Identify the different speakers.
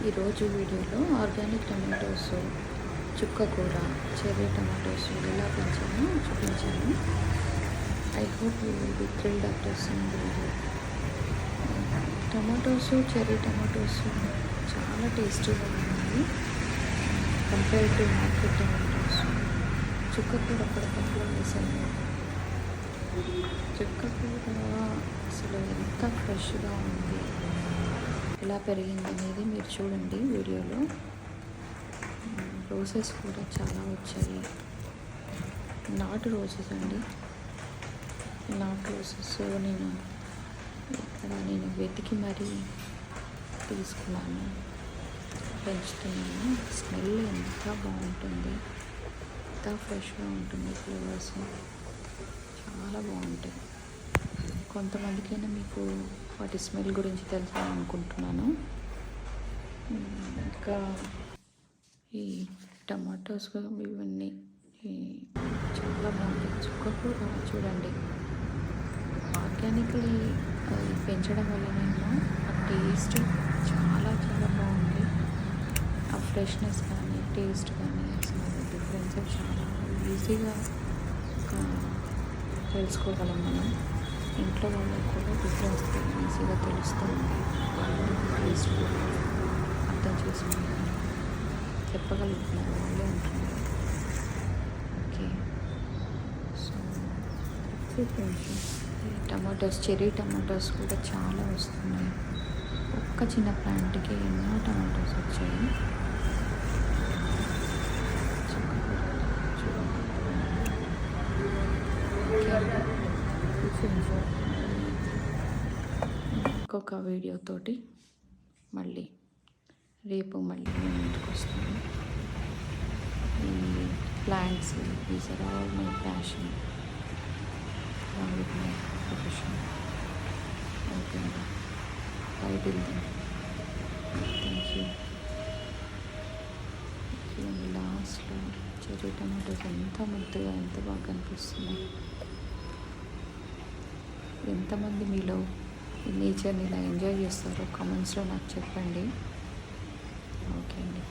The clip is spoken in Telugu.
Speaker 1: ఈరోజు వీడియోలో ఆర్గానిక్ టమాటోస్, చుక్క కూర, చెర్రీ టమాటోస్ ఎలా పెంచామో చూపించాను. I hope you will be thrilled after seeing the video. Tomatoes, cherry tomatoes చాలా టేస్టీగా ఉన్నాయి కంపేర్ టు మార్కెట్ టమాటోస్. చుక్క కూర అప్పటికప్పుడు వేసాను. చుక్క కూర అసలు ఎంత ఫ్రెష్గా ఉంది, ఎలా పెరిగింది అనేది మీరు చూడండి వీడియోలో. రోజెస్ కూడా చాలా వచ్చాయి. నాటు రోజెస్ అండి, నాటు రోజెస్ నేను వెతికి మరీ తీసుకున్నాను, పెంచుతున్నాను. స్మెల్ ఎంత బాగుంటుంది, ఎంత ఫ్రెష్గా ఉంటుంది, ఫ్లేవర్స్ చాలా బాగుంటాయి. కొంతమందికైనా మీకు వాటి స్మెల్ గురించి తెలుసా అనుకుంటున్నాను. ఇంకా ఈ టమాటోస్ ఇవన్నీ చాలా బాగుంటాయి. చుక్క కూర చూడండి, ఆర్గానిక్లీ పెంచడం వల్లనేమో ఆ టేస్ట్ చాలా చాలా బాగుంది. ఆ ఫ్రెష్నెస్ కానీ టేస్ట్ కానీ అసలు డిఫరెన్స్ చాలా ఈజీగా తెలుసుకోగలం మనం. ఇంట్లో వాళ్ళకి కూడా డిఫరెన్స్ ఈజీగా తెలుస్తుంది. వాళ్ళు టేస్ట్ కూడా అర్థం చేసుకుంటారు, చెప్పగలుగుతున్నారు, వాళ్ళే అంటున్నారు. ఓకే, సో కొంచెం టమాటోస్, చెర్రీ టమాటోస్ కూడా చాలా వస్తున్నాయి. ఒక్క చిన్న ప్లాంట్కి ఎన్నో టమాటోస్ వచ్చాయి. ఇంకొక వీడియోతోటి రేపు మళ్ళీ నేను ఇంటికి వస్తాను. ఈ plants, these are all my passion along with my profession. Okay అండి, bye till then, thank you. చూడండి లాస్ట్లో చెర్రీ టమాటోస్ ఎంత ముద్దుగా, ఎంత బాగా కనిపిస్తున్నాయి. ఎంతమంది మీలో ఈ నేచర్ని ఇలా ఎంజాయ్ చేస్తారో కామెంట్స్లో నాకు చెప్పండి. ఓకే అండి.